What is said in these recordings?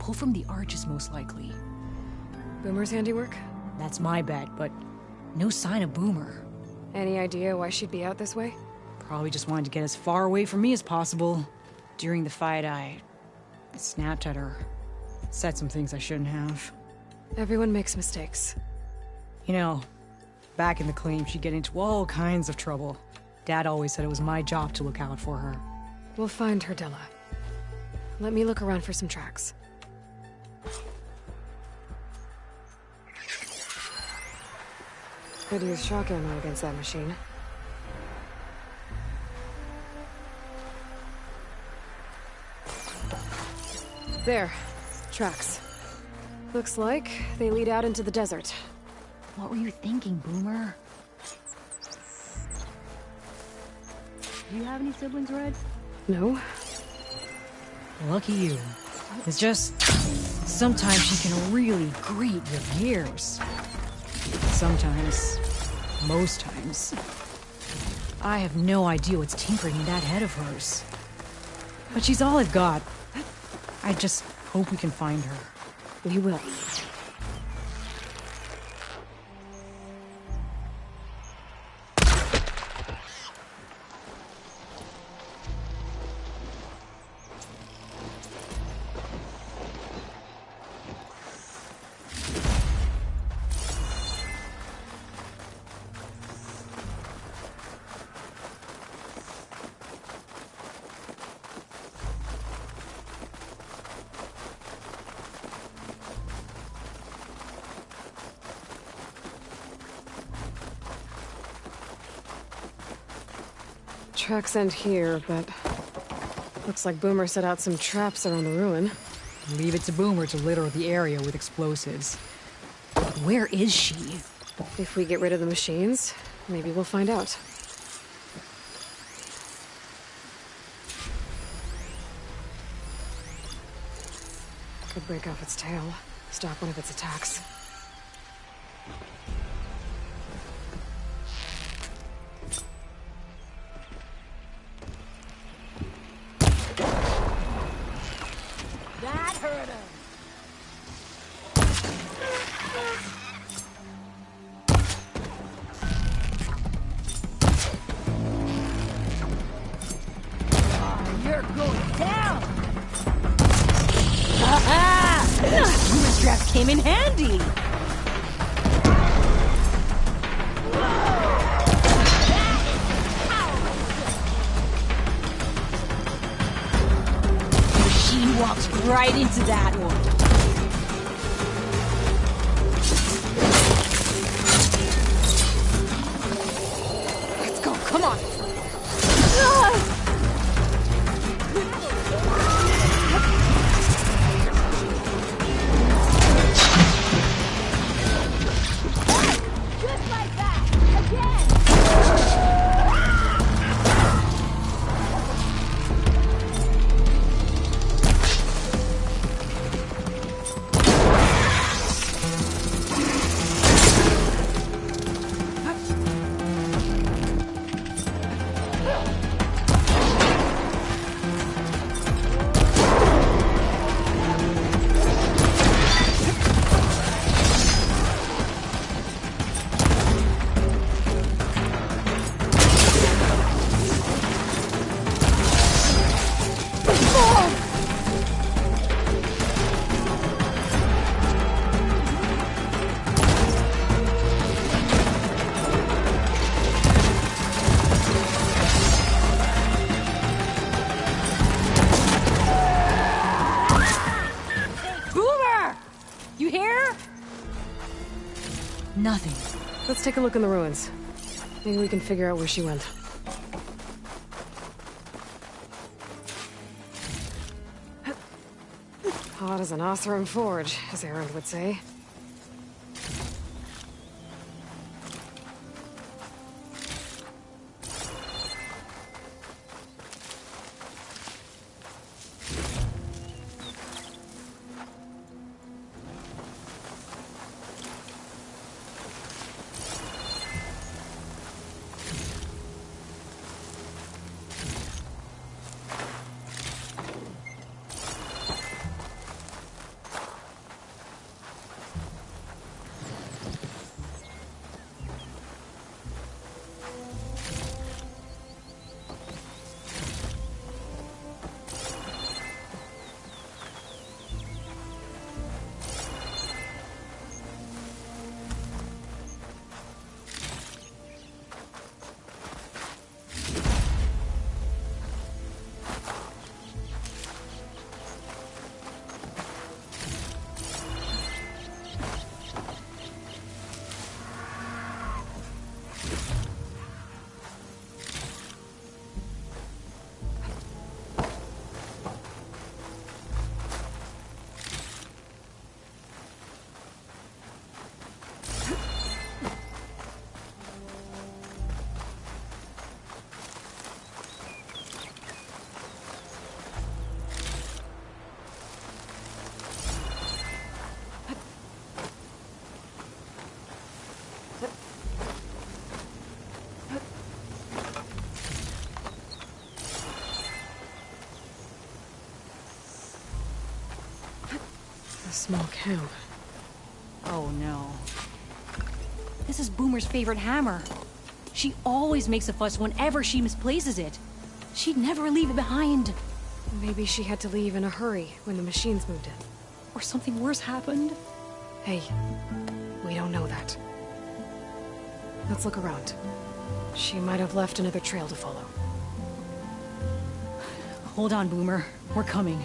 pull from the arches most likely. Boomer's handiwork? That's my bet, but no sign of Boomer. Any idea why she'd be out this way? Probably just wanted to get as far away from me as possible. During the fight, I snapped at her. Said some things I shouldn't have. Everyone makes mistakes. You know, back in the claim, she'd get into all kinds of trouble. Dad always said it was my job to look out for her. We'll find her, Della. Let me look around for some tracks. Could use shock ammo against that machine. There. Tracks. Looks like they lead out into the desert. What were you thinking, Boomer? Do you have any siblings, Red? No? Lucky you. It's just... sometimes she can really grate your gears. Sometimes. Most times. I have no idea what's tinkering in that head of hers. But she's all I've got. I just hope we can find her. We will. Tracks end here, but looks like Boomer set out some traps around the ruin. Leave it to Boomer to litter the area with explosives. Where is she? If we get rid of the machines, maybe we'll find out. Could break off its tail, stop one of its attacks. Boomer straps came in handy! The machine walked right into that one. Let's go, come on! Nothing. Let's take a look in the ruins. Maybe we can figure out where she went. Hot as an Oseram forge, as Erend would say. Small camp. Oh no. This is Boomer's favorite hammer. She always makes a fuss whenever she misplaces it. She'd never leave it behind. Maybe she had to leave in a hurry when the machines moved in. Or something worse happened. Hey, we don't know that. Let's look around. She might have left another trail to follow. Hold on, Boomer. We're coming.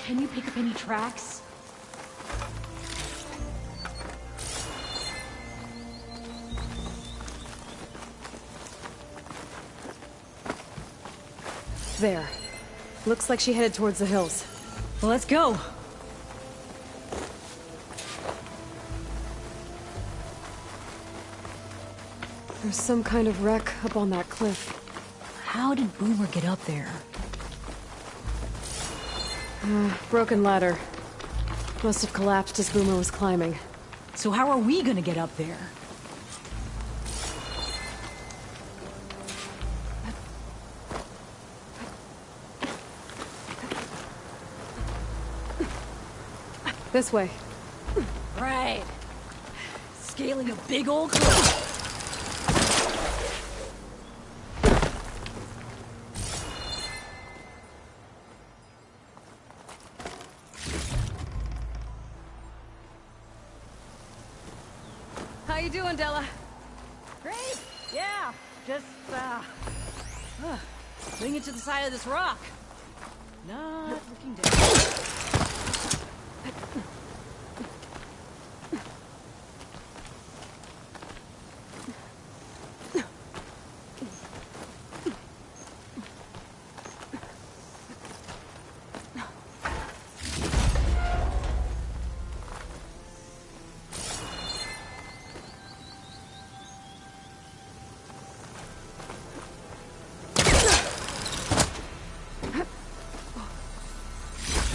Can you pick up any tracks? There. Looks like she headed towards the hills. Well, let's go. There's some kind of wreck up on that cliff. How did Boomer get up there? Broken ladder. Must have collapsed as Boomer was climbing. So how are we gonna get up there? This way. Right. Scaling a big old cliff. How you doing, Della? Great. Yeah. Just, bring it to the side of this rock. Not looking down.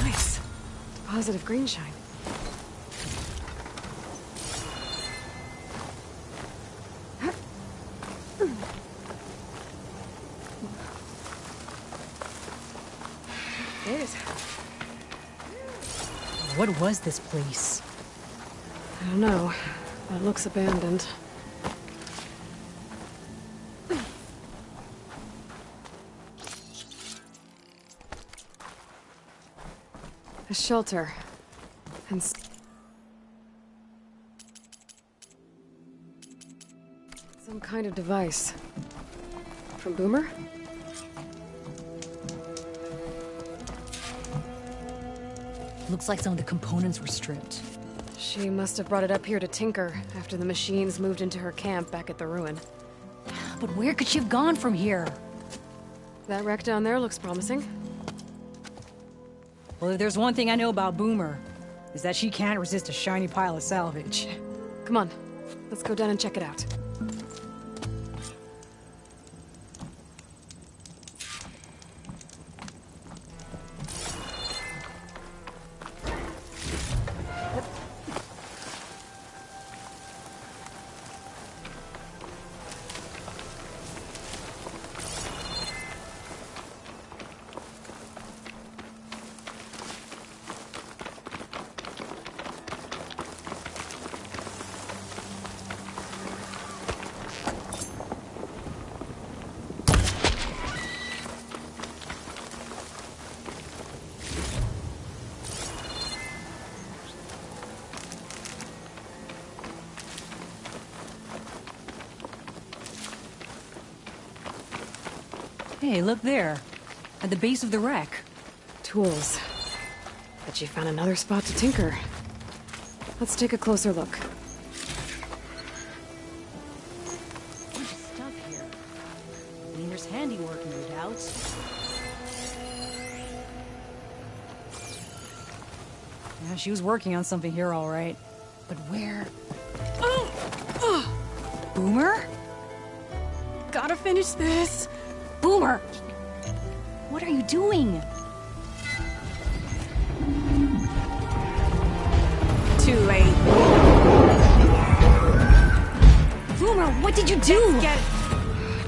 Nice. Deposit of green shine. It is. What was this place? I don't know. It looks abandoned. A shelter. And some kind of device. From Boomer? Looks like some of the components were stripped. She must have brought it up here to tinker after the machines moved into her camp back at the ruin. But where could she have gone from here? That wreck down there looks promising. Well, if there's one thing I know about Boomer, is that she can't resist a shiny pile of salvage. Come on, let's go down and check it out. Hey, look there. At the base of the wreck. Tools. Bet she found another spot to tinker. Let's take a closer look. Bunch of stuff here. Wiener's handiwork, no doubt. Yeah, she was working on something here, all right. But where? Boomer? Gotta finish this! Boomer! What are you doing? Too late. What did you do? Get it.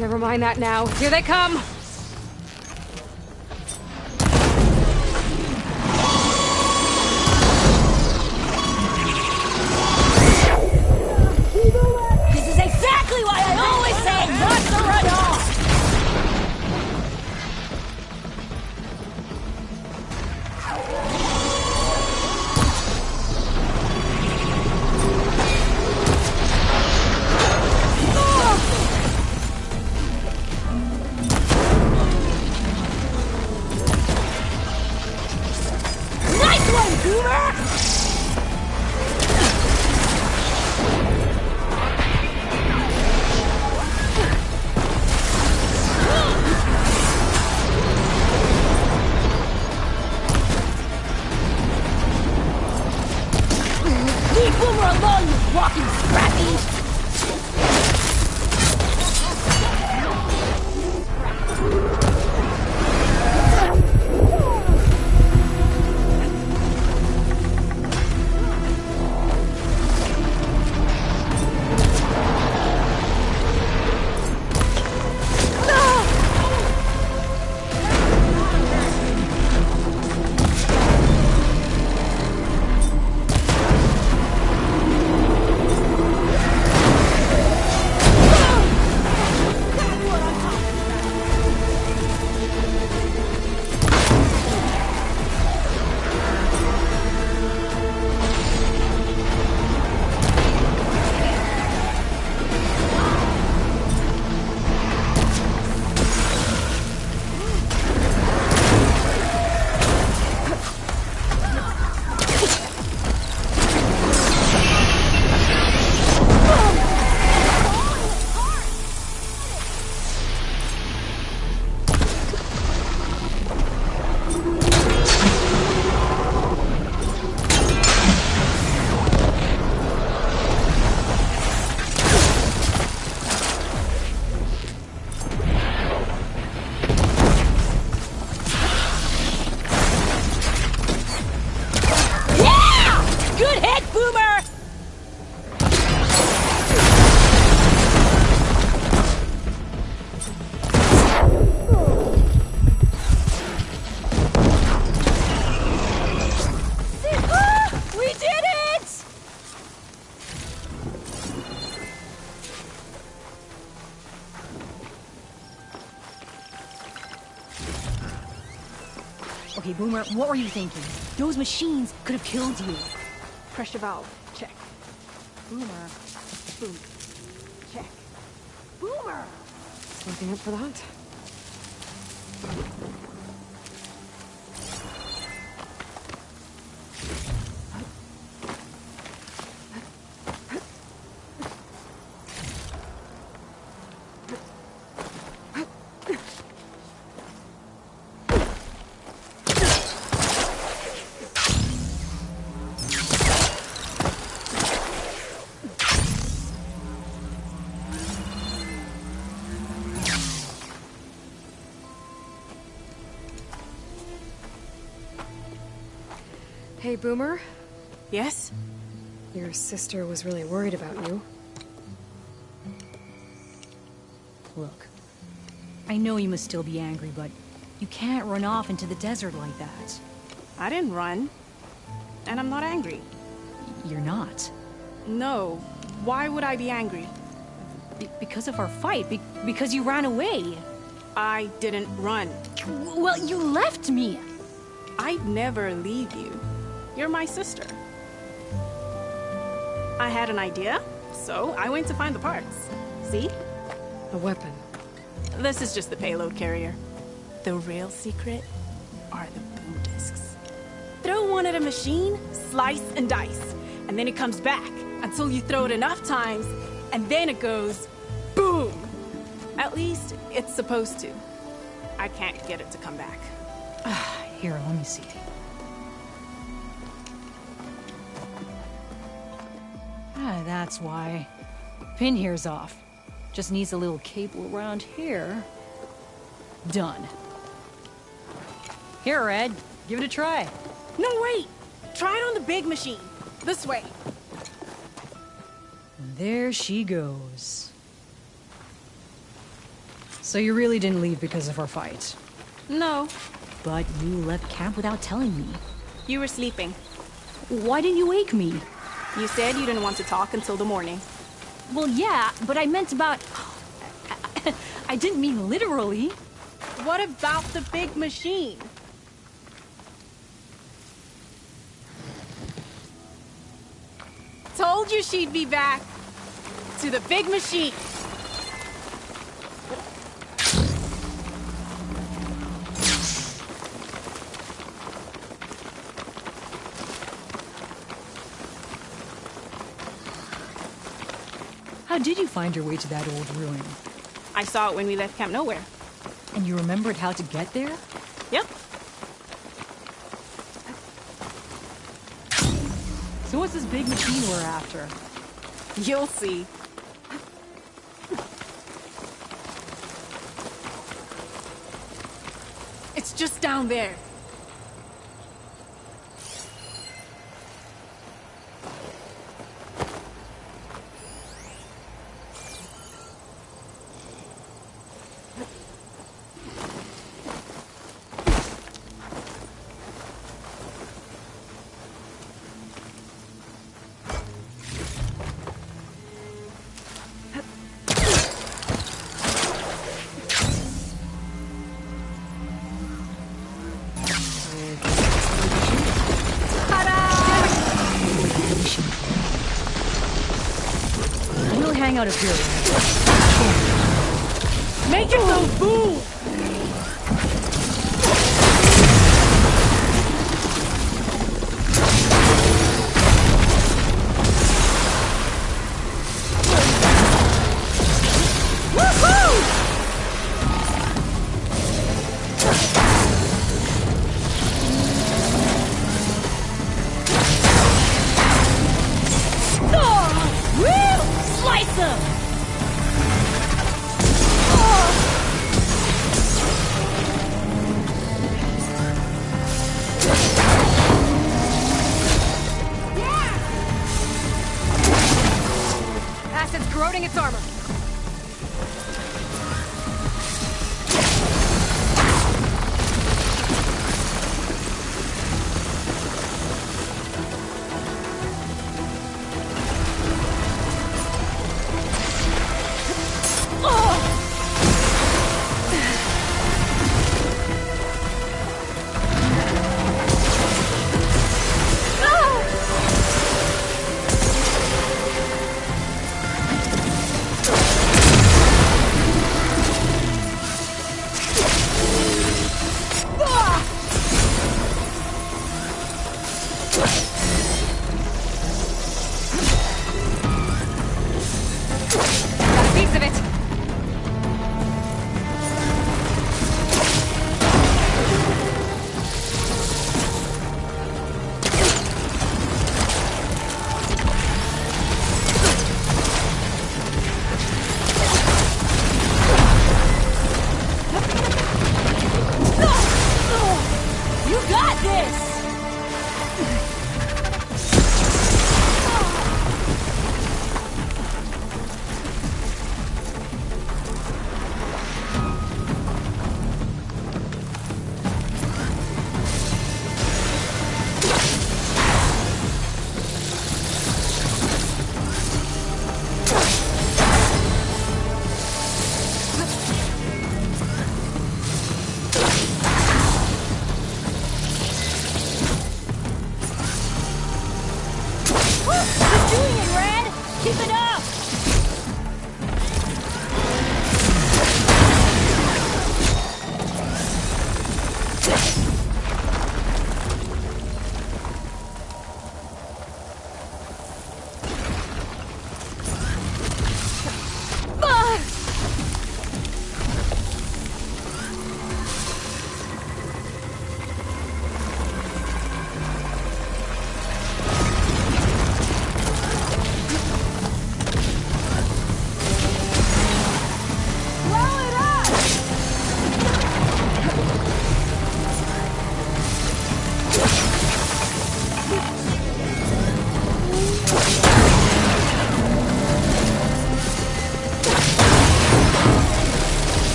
Never mind that now. Here they come! This is exactly why I always say not to run off! Nice one, Goober! Leave Boomer alone, you walking scrappy! Good hit, Boomer! We did it! Okay, Boomer, what were you thinking? Those machines could have killed you. Pressure valve. Check. Boomer. Boom. Check. Boomer! Looking up for that. Hey, Boomer. Yes? Your sister was really worried about you. Look, I know you must still be angry, but you can't run off into the desert like that. I didn't run. And I'm not angry. You're not. No. Why would I be angry? Because of our fight. Because you ran away. I didn't run. Well, you left me. I'd never leave you. You're my sister. I had an idea, so I went to find the parts. See? A weapon. This is just the payload carrier. The real secret are the boom discs. Throw one at a machine, slice and dice, and then it comes back until you throw it enough times, and then it goes boom. At least it's supposed to. I can't get it to come back. Here, let me see. That's why. Pin here's off. Just needs a little cable around here. Done. Here, Red. Give it a try. No, wait! Try it on the big machine. This way. And there she goes. So you really didn't leave because of our fight? No, But you left camp without telling me. you were sleeping. Why didn't you wake me? You said you didn't want to talk until the morning. Well, yeah, but I meant about... I didn't mean literally. What about the big machine? Told you she'd be back. To the big machine. How did you find your way to that old ruin? I saw it when we left Camp Nowhere. And you remembered how to get there? Yep. So what's this big machine we're after? You'll see. It's just down there. We'll hang out up here. Make it go boom! Slice him! Acid's corroding its armor.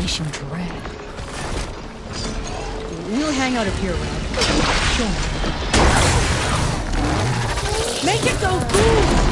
vanishing dread. We'll hang out up here, Red. Show me. Make it go boom!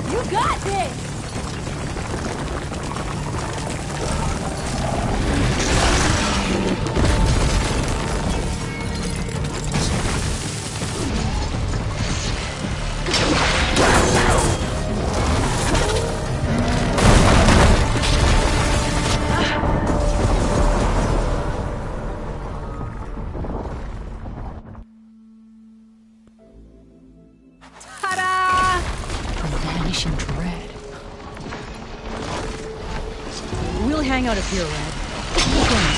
You got this! Ta-da! Vanishing dread. We'll hang out up here, Red. Show me.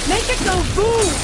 Make it go boom!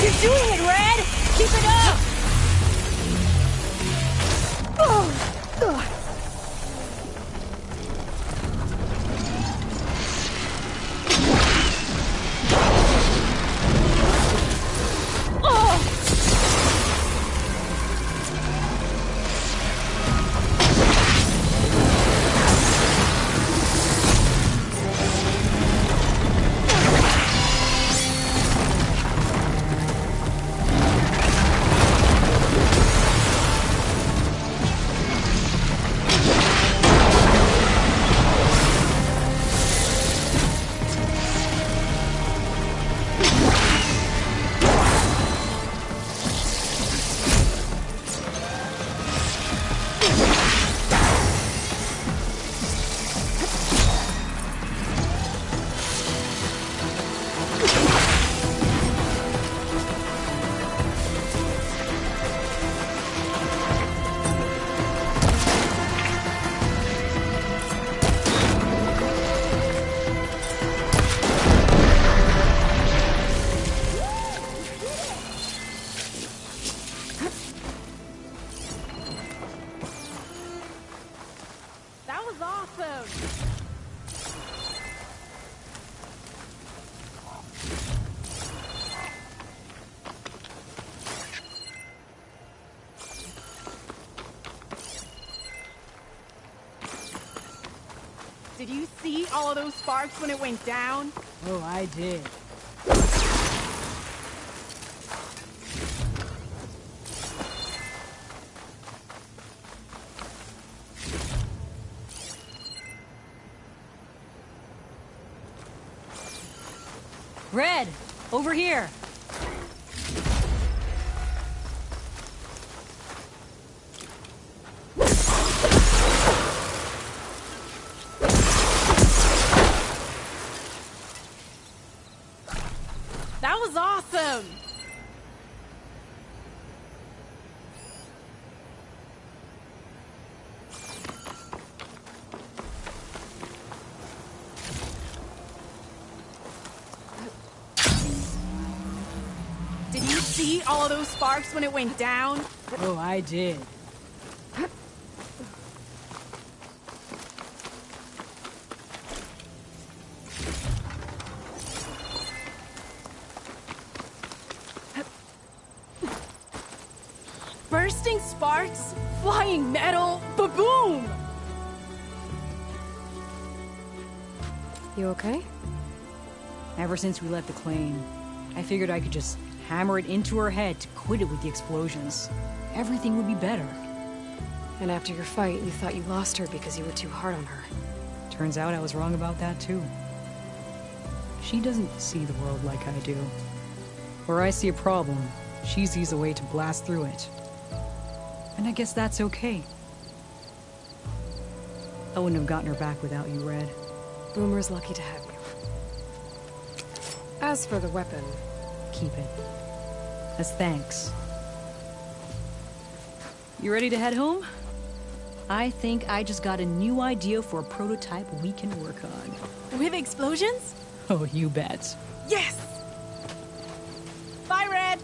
You're doing it, Red! Keep it up! Did you see all of those sparks when it went down? Oh, I did. Red! Over here! That was awesome! Did you see all of those sparks when it went down? Oh, I did. Bursting sparks, flying metal, ba-boom! You okay? Ever since we left the claim, I figured I could just hammer it into her head to quit it with the explosions. Everything would be better. And after your fight, you thought you lost her because you were too hard on her. Turns out I was wrong about that too. She doesn't see the world like I do. Where I see a problem, she sees a way to blast through it. And I guess that's okay. I wouldn't have gotten her back without you, Red. Boomer's lucky to have you. As for the weapon... Keep it. As thanks. You ready to head home? I think I just got a new idea for a prototype we can work on. With explosions? Oh, you bet. Yes! Bye, Red!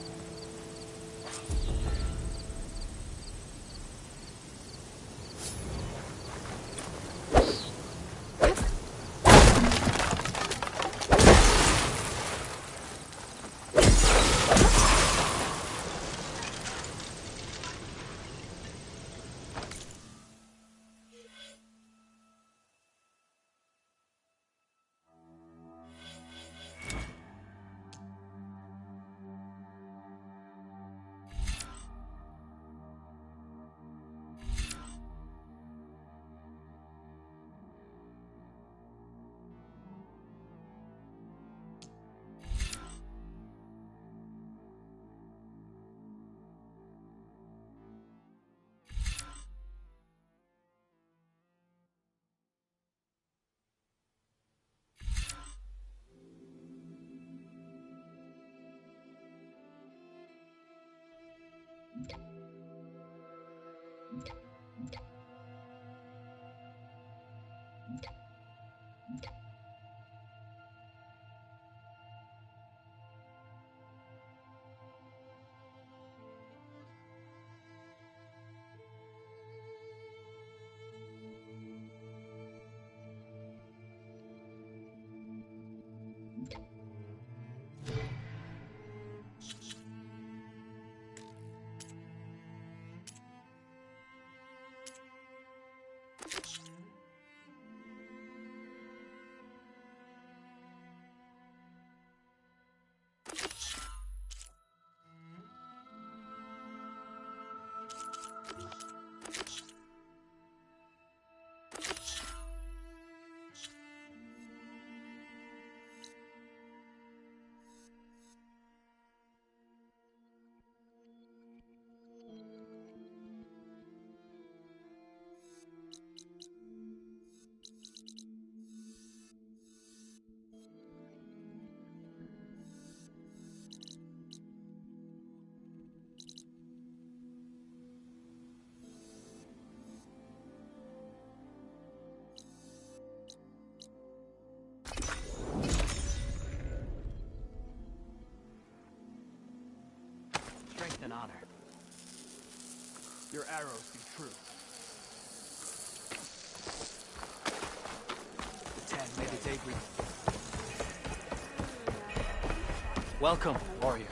And honor. Your arrows be true. The 10 may the debris. Welcome, warrior.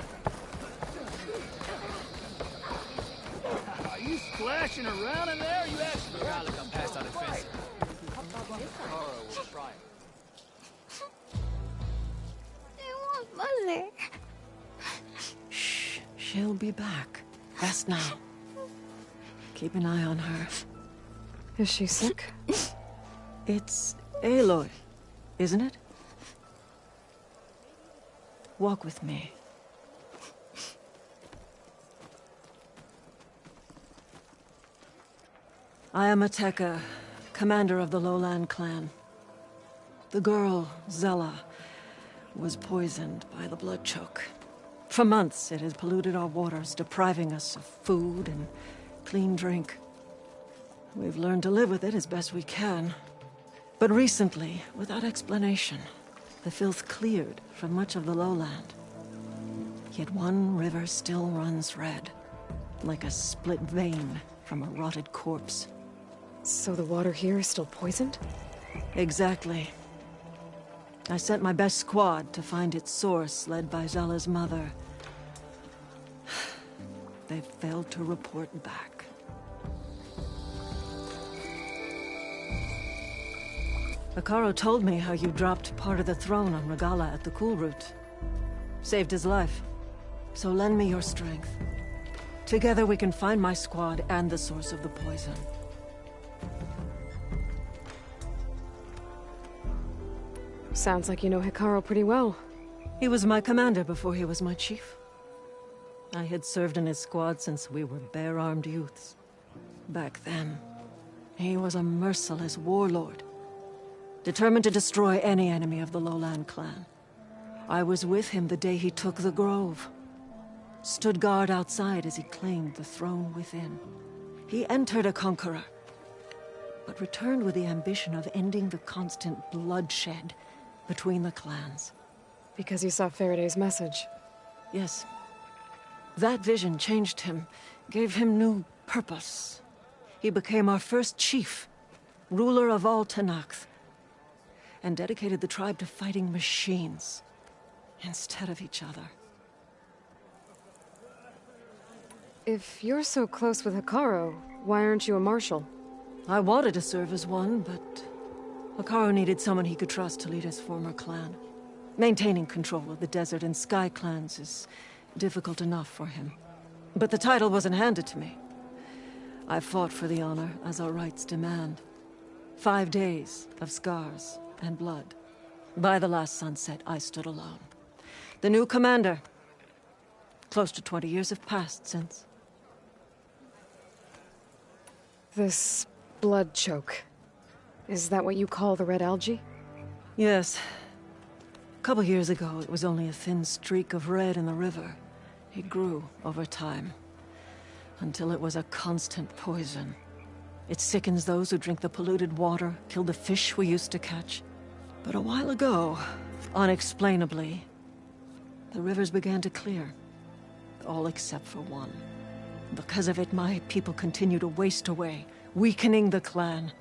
Are you splashing around in there? You actually look like I'm past our defense. Kara will try. I want Mother. Shh. She'll be back. Rest now. Keep an eye on her. Is she sick? It's Aloy, isn't it? Walk with me. I am Ateka, commander of the Lowland clan. The girl, Zella, was poisoned by the blood choke. For months, it has polluted our waters, depriving us of food and clean drink. We've learned to live with it as best we can. But recently, without explanation, the filth cleared from much of the lowland. Yet one river still runs red, like a split vein from a rotted corpse. So the water here is still poisoned? Exactly. I sent my best squad to find its source, led by Zella's mother. They've failed to report back. Hekarro told me how you dropped part of the throne on Regalla at the Cool Route. Saved his life. So lend me your strength. Together we can find my squad and the source of the poison. Sounds like you know Hekarro pretty well. He was my commander before he was my chief. I had served in his squad since we were bare-armed youths. Back then, he was a merciless warlord, determined to destroy any enemy of the Lowland clan. I was with him the day he took the Grove. Stood guard outside as he claimed the throne within. He entered a conqueror, but returned with the ambition of ending the constant bloodshed between the clans. Because you saw Faraday's message. Yes. That vision changed him, gave him new purpose. He became our first chief, ruler of all Tenakth, and dedicated the tribe to fighting machines instead of each other. If you're so close with Hekarro, why aren't you a marshal? I wanted to serve as one, but Hekarro needed someone he could trust to lead his former clan. Maintaining control of the Desert and Sky clans is difficult enough for him. But the title wasn't handed to me. I fought for the honor, as our rights demand. 5 days of scars and blood. By the last sunset, I stood alone. The new commander. Close to 20 years have passed since. This blood choke. Is that what you call the red algae? Yes. A couple years ago, it was only a thin streak of red in the river. It grew over time, until it was a constant poison. It sickens those who drink the polluted water, kill the fish we used to catch. But a while ago, unexplainably, the rivers began to clear. All except for one. Because of it, my people continue to waste away, weakening the clan.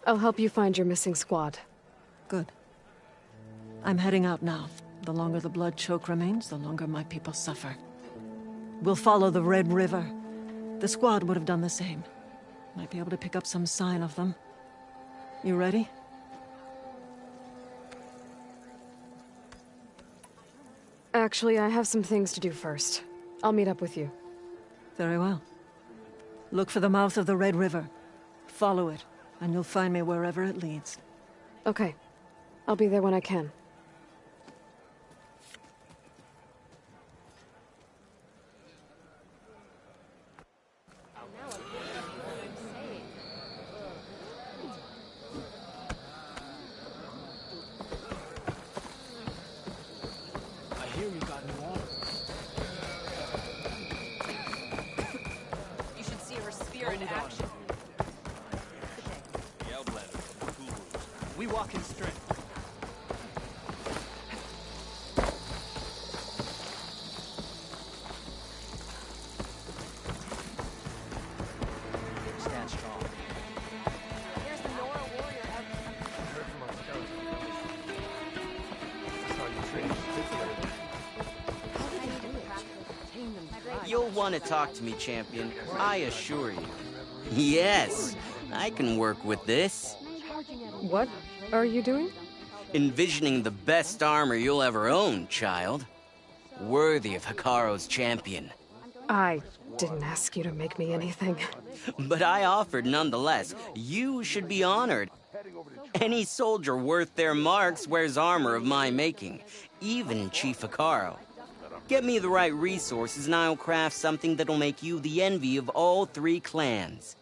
I'll help you find your missing squad. Good. I'm heading out now. The longer the blood choke remains, the longer my people suffer. We'll follow the Red River. The squad would have done the same. Might be able to pick up some sign of them. You ready? Actually, I have some things to do first. I'll meet up with you. Very well. Look for the mouth of the Red River. Follow it, and you'll find me wherever it leads. Okay. I'll be there when I can. I hear we got new water. You should see her spear Bring in it on. action. The Outlander from the Cool Route. We walk in strength. Stand strong. Here's the Nora warrior out. Heard from our skeleton. I saw you training particularly. You'll want to talk to me, champion. I assure you. Yes, I can work with this. What are you doing? Envisioning the best armor you'll ever own, child. Worthy of Hikaru's champion. I didn't ask you to make me anything. But I offered nonetheless. You should be honored. Any soldier worth their marks wears armor of my making, even Chief Hikaru. Get me the right resources and I'll craft something that'll make you the envy of all 3 clans.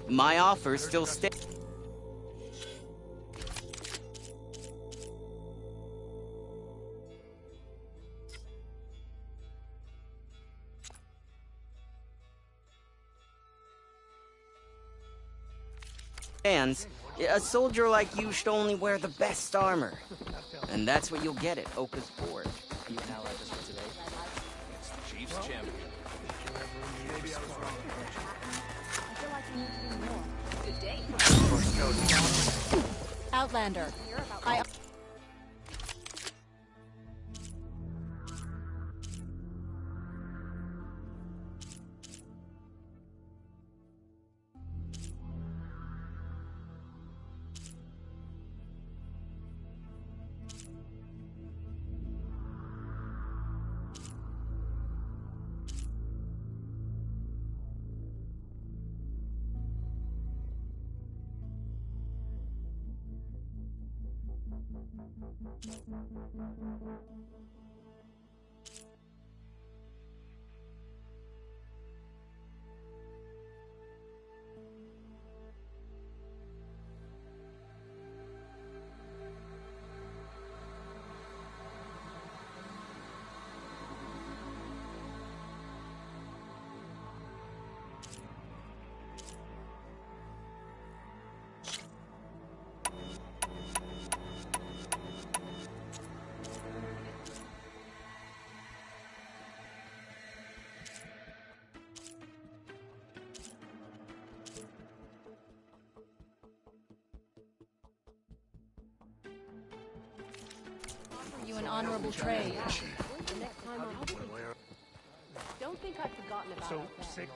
My offer still stands. A soldier like you should only wear the best armor. And that's what you'll get at Oka's Forge. You can highlight this for today. It's the Chief's champion. Outlander. You an honorable trade. Don't think I've forgotten about So that. sick.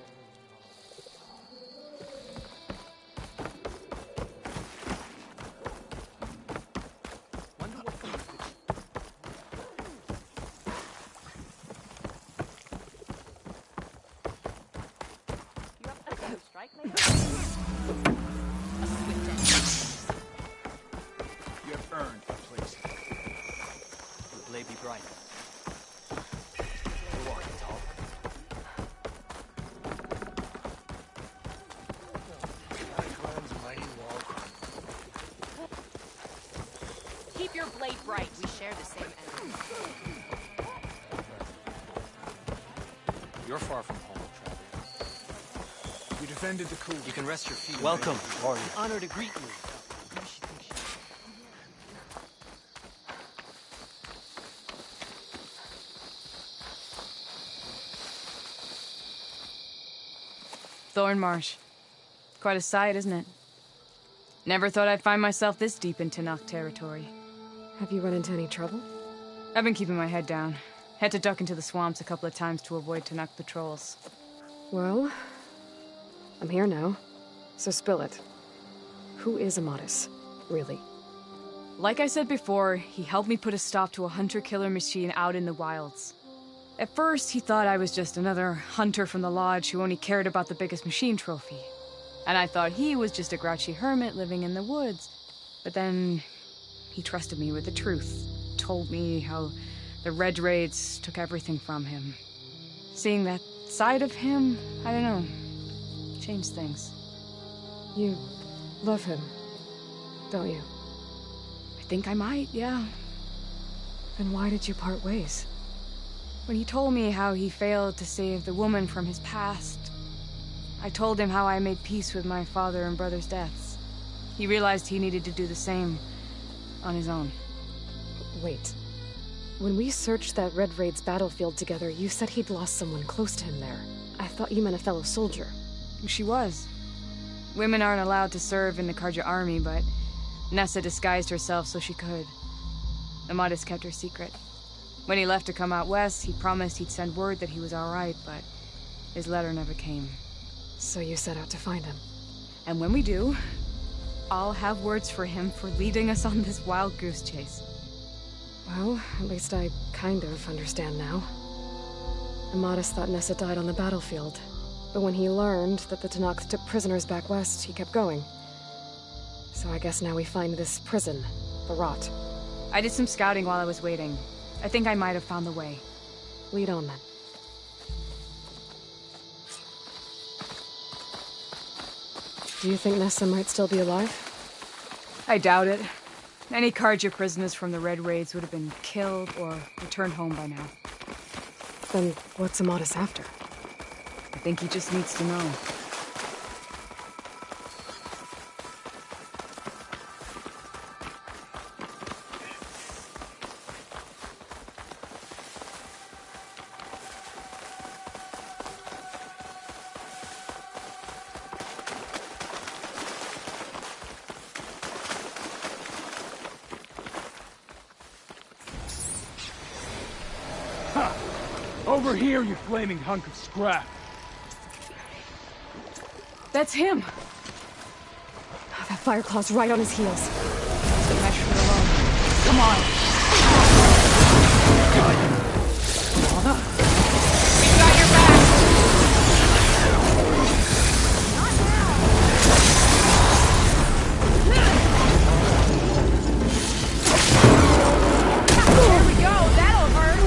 You up for a strike later? You have earned a place. Your blade be bright. You're walking tall. Keep your blade bright. We share the same enemy. You're far from home, Travis. You defended the coup. You can rest your feet. Welcome, warrior. Honor to greet you. Thornmarsh. Quite a sight, isn't it? Never thought I'd find myself this deep in Tenakth territory. Have you run into any trouble? I've been keeping my head down. Had to duck into the swamps a couple of times to avoid Tenakth patrols. Well, I'm here now, so spill it. Who is Amadis, really? Like I said before, he helped me put a stop to a hunter-killer machine out in the wilds. At first, he thought I was just another hunter from the Lodge who only cared about the biggest machine trophy. And I thought he was just a grouchy hermit living in the woods. But then, he trusted me with the truth. Told me how the Red Raids took everything from him. Seeing that side of him, I don't know, changed things. You love him, don't you? I think I might, yeah. Then why did you part ways? When he told me how he failed to save the woman from his past, I told him how I made peace with my father and brother's deaths. He realized he needed to do the same on his own. Wait. When we searched that Red Raid's battlefield together, you said he'd lost someone close to him there. I thought you meant a fellow soldier. She was. Women aren't allowed to serve in the Karja army, but Nessa disguised herself so she could. Amadis kept her secret. When he left to come out west, he promised he'd send word that he was alright, but his letter never came. So you set out to find him. And when we do, I'll have words for him for leading us on this wild goose chase. Well, at least I kind of understand now. Amadis thought Nessa died on the battlefield, but when he learned that the Tenakth took prisoners back west, he kept going. So I guess now we find this prison, the Rot. I did some scouting while I was waiting. I think I might have found the way. Lead on, then. Do you think Nessa might still be alive? I doubt it. Any Karja prisoners from the Red Raids would have been killed or returned home by now. Then what's Amadis after? I think he just needs to know. Over here, you flaming hunk of scrap! That's him! Oh, that Fireclaw's right on his heels. Smash it alone. Come on! We got your back! Not now! There we go! That'll hurt!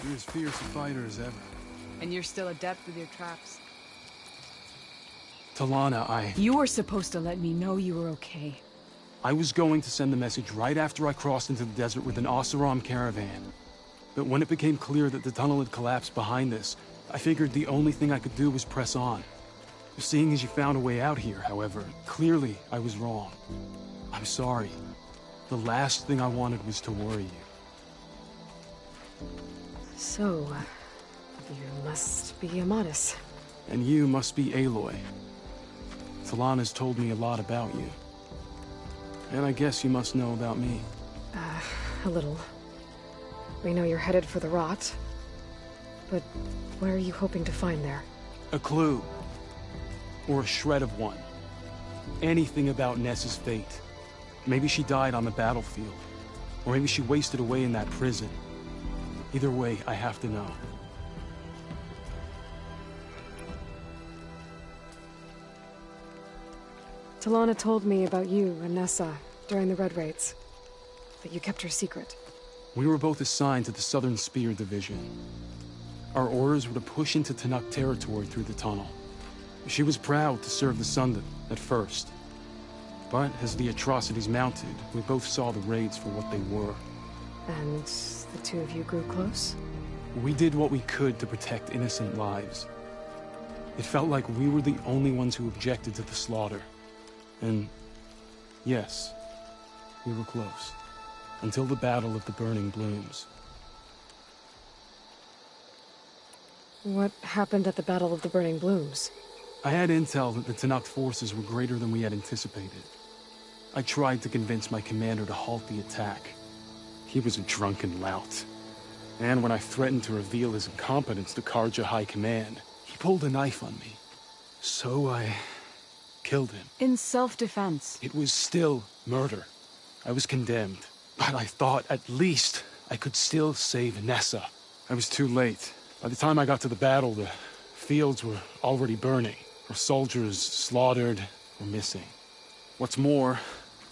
You're as fierce a fighter as ever. And you're still adept with your traps. Talana, You were supposed to let me know you were okay. I was going to send the message right after I crossed into the desert with an Oseram caravan. But when it became clear that the tunnel had collapsed behind us, I figured the only thing I could do was press on. Seeing as you found a way out here, however, clearly I was wrong. I'm sorry. The last thing I wanted was to worry you. So, you must be Amadis. And you must be Aloy. Talana's told me a lot about you. And I guess you must know about me. A little. We know you're headed for the Rot. But what are you hoping to find there? A clue. Or a shred of one. Anything about Nessa's fate. Maybe she died on the battlefield. Or maybe she wasted away in that prison. Either way, I have to know. Talana told me about you and Nessa during the Red Raids. That you kept her secret. We were both assigned to the Southern Spear Division. Our orders were to push into Tenakth territory through the tunnel. She was proud to serve the Sundom at first. But as the atrocities mounted, we both saw the raids for what they were. And the two of you grew close? We did what we could to protect innocent lives. It felt like we were the only ones who objected to the slaughter. And yes, we were close. Until the Battle of the Burning Blooms. What happened at the Battle of the Burning Blooms? I had intel that the Tenakth forces were greater than we had anticipated. I tried to convince my commander to halt the attack. He was a drunken lout. And when I threatened to reveal his incompetence to Karja High Command, he pulled a knife on me. So I killed him. In self-defense. It was still murder. I was condemned. But I thought at least I could still save Nessa. I was too late. By the time I got to the battle, the fields were already burning. Our soldiers slaughtered or missing. What's more,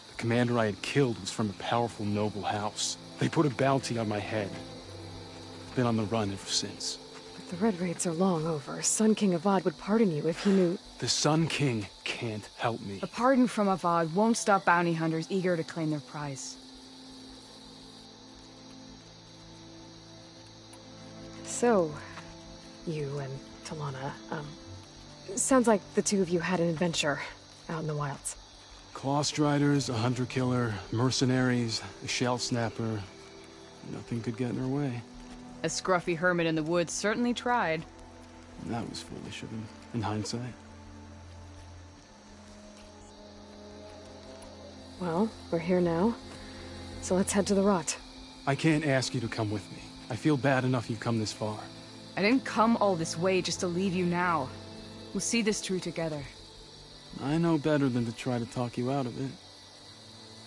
the commander I had killed was from a powerful noble house. They put a bounty on my head. I've been on the run ever since. But the Red Raids are long over. Sun King Avad would pardon you if he knew... The Sun King can't help me. A pardon from Avad won't stop bounty hunters eager to claim their prize. So, you and Talana, sounds like the two of you had an adventure out in the wilds. Clawstriders, a hunter-killer, mercenaries, a shell snapper. Nothing could get in her way. A scruffy hermit in the woods certainly tried. That was foolish of him, in hindsight. Well, we're here now, so let's head to the Rot. I can't ask you to come with me. I feel bad enough you've come this far. I didn't come all this way just to leave you now. We'll see this through together. I know better than to try to talk you out of it.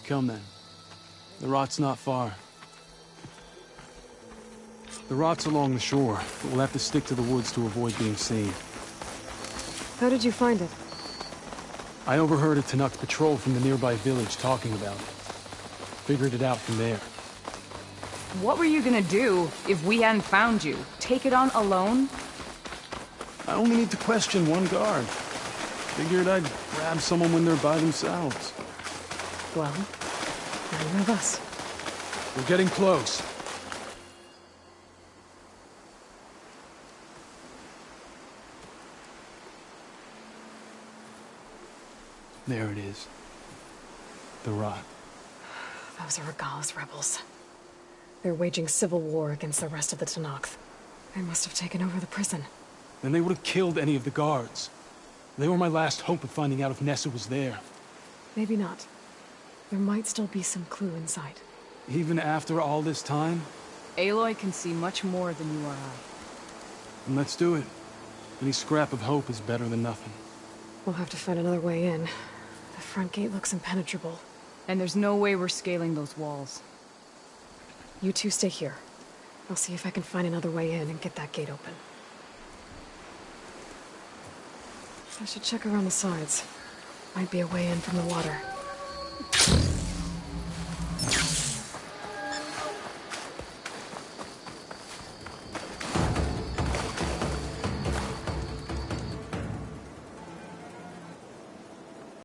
Come then. The Rot's not far. The Rot's along the shore, but we'll have to stick to the woods to avoid being seen. How did you find it? I overheard a Tenakth patrol from the nearby village talking about it. Figured it out from there. What were you gonna do if we hadn't found you? Take it on alone? I only need to question one guard. Figured I'd grab someone when they're by themselves. Well, now one of us. We're getting close. There it is. The Rot. Those are Regalla's rebels. They're waging civil war against the rest of the Tenakth. They must have taken over the prison. Then they would have killed any of the guards. They were my last hope of finding out if Nessa was there. Maybe not. There might still be some clue inside. Even after all this time? Aloy can see much more than you or I. And let's do it. Any scrap of hope is better than nothing. We'll have to find another way in. The front gate looks impenetrable. And there's no way we're scaling those walls. You two stay here. I'll see if I can find another way in and get that gate open. I should check around the sides. Might be a way in from the water.